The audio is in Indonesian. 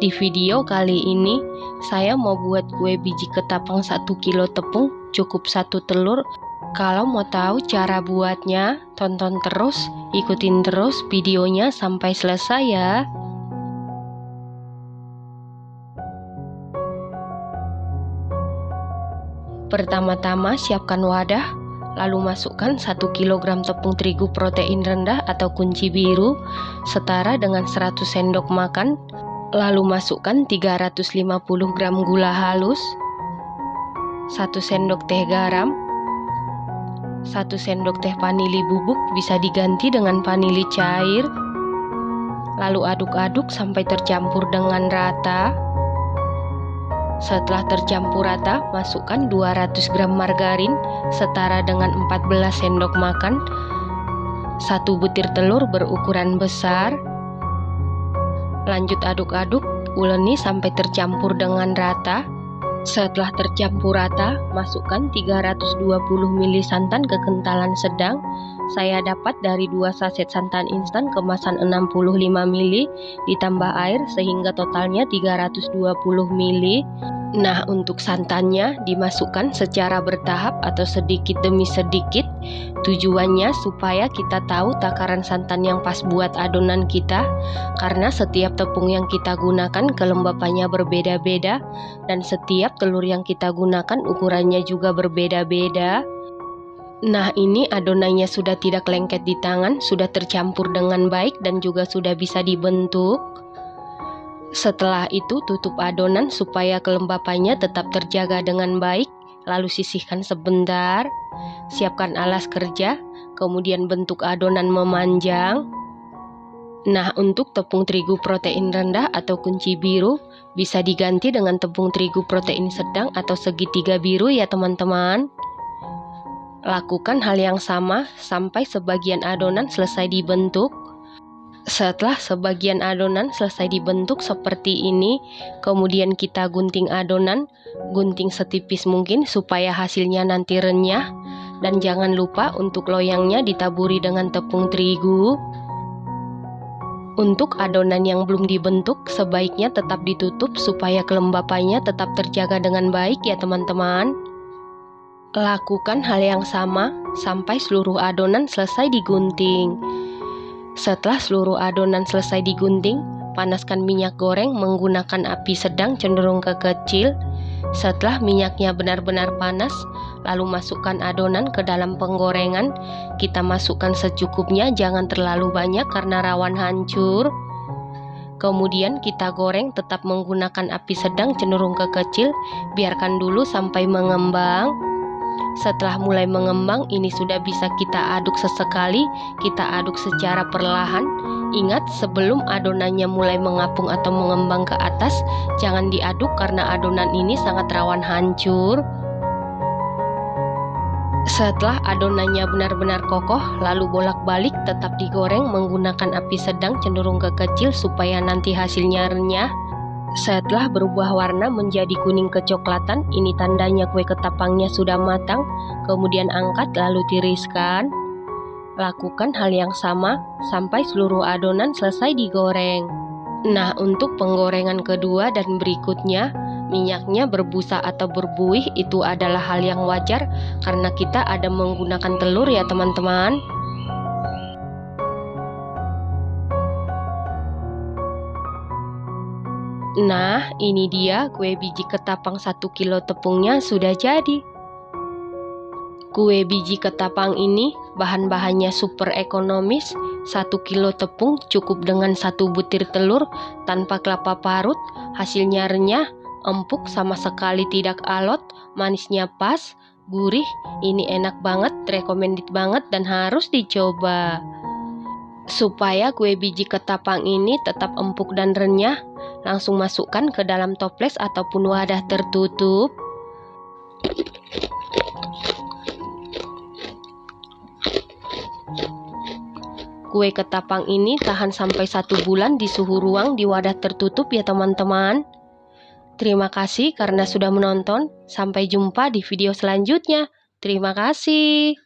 Di video kali ini saya mau buat kue biji ketapang 1 kilo tepung, cukup 1 telur. Kalau mau tahu cara buatnya, tonton terus, ikutin terus videonya sampai selesai ya. Pertama-tama siapkan wadah, lalu masukkan 1 kg tepung terigu protein rendah atau kunci biru setara dengan 100 sendok makan. Lalu masukkan 350 gram gula halus, 1 sendok teh garam, 1 sendok teh vanili bubuk, bisa diganti dengan vanili cair. Lalu aduk-aduk sampai tercampur dengan rata. Setelah tercampur rata, masukkan 200 gram margarin setara dengan 14 sendok makan, 1 butir telur berukuran besar. Lanjut aduk-aduk, uleni sampai tercampur dengan rata. Setelah tercampur rata, masukkan 320 ml santan kekentalan sedang. Saya dapat dari 2 saset santan instan kemasan 65 ml, ditambah air sehingga totalnya 320 ml. Nah, untuk santannya dimasukkan secara bertahap atau sedikit demi sedikit. Tujuannya supaya kita tahu takaran santan yang pas buat adonan kita, karena setiap tepung yang kita gunakan kelembapannya berbeda-beda dan setiap telur yang kita gunakan ukurannya juga berbeda-beda. Nah, ini adonannya sudah tidak lengket di tangan, sudah tercampur dengan baik dan juga sudah bisa dibentuk. Setelah itu tutup adonan supaya kelembapannya tetap terjaga dengan baik, lalu sisihkan sebentar. Siapkan alas kerja, kemudian bentuk adonan memanjang. Nah, untuk tepung terigu protein rendah atau kunci biru bisa diganti dengan tepung terigu protein sedang atau segitiga biru ya teman-teman. Lakukan hal yang sama sampai sebagian adonan selesai dibentuk. Setelah sebagian adonan selesai dibentuk seperti ini, kemudian kita gunting adonan, gunting setipis mungkin supaya hasilnya nanti renyah. Dan jangan lupa untuk loyangnya ditaburi dengan tepung terigu. Untuk adonan yang belum dibentuk, sebaiknya tetap ditutup supaya kelembapannya tetap terjaga dengan baik ya teman-teman. Lakukan hal yang sama sampai seluruh adonan selesai digunting. Setelah seluruh adonan selesai digunting, panaskan minyak goreng menggunakan api sedang cenderung ke kecil. Setelah minyaknya benar-benar panas, lalu masukkan adonan ke dalam penggorengan. Kita masukkan secukupnya, jangan terlalu banyak karena rawan hancur. Kemudian kita goreng tetap menggunakan api sedang cenderung ke kecil, biarkan dulu sampai mengembang. Setelah mulai mengembang, ini sudah bisa kita aduk sesekali, kita aduk secara perlahan. Ingat, sebelum adonannya mulai mengapung atau mengembang ke atas, jangan diaduk karena adonan ini sangat rawan hancur. Setelah adonannya benar-benar kokoh, lalu bolak-balik tetap digoreng menggunakan api sedang cenderung ke kecil supaya nanti hasilnya renyah. Setelah berubah warna menjadi kuning kecoklatan, ini tandanya kue ketapangnya sudah matang. Kemudian angkat lalu tiriskan. Lakukan hal yang sama sampai seluruh adonan selesai digoreng. Nah, untuk penggorengan kedua dan berikutnya, minyaknya berbusa atau berbuih itu adalah hal yang wajar karena kita ada menggunakan telur ya teman-teman. Nah, ini dia kue biji ketapang 1 kilo tepungnya sudah jadi. Kue biji ketapang ini bahan-bahannya super ekonomis. 1 kilo tepung cukup dengan 1 butir telur tanpa kelapa parut. Hasilnya renyah, empuk, sama sekali tidak alot, manisnya pas, gurih. Ini enak banget, recommended banget dan harus dicoba. Supaya kue biji ketapang ini tetap empuk dan renyah, langsung masukkan ke dalam toples ataupun wadah tertutup. Kue ketapang ini tahan sampai 1 bulan di suhu ruang di wadah tertutup ya teman-teman. Terima kasih karena sudah menonton. Sampai jumpa di video selanjutnya. Terima kasih.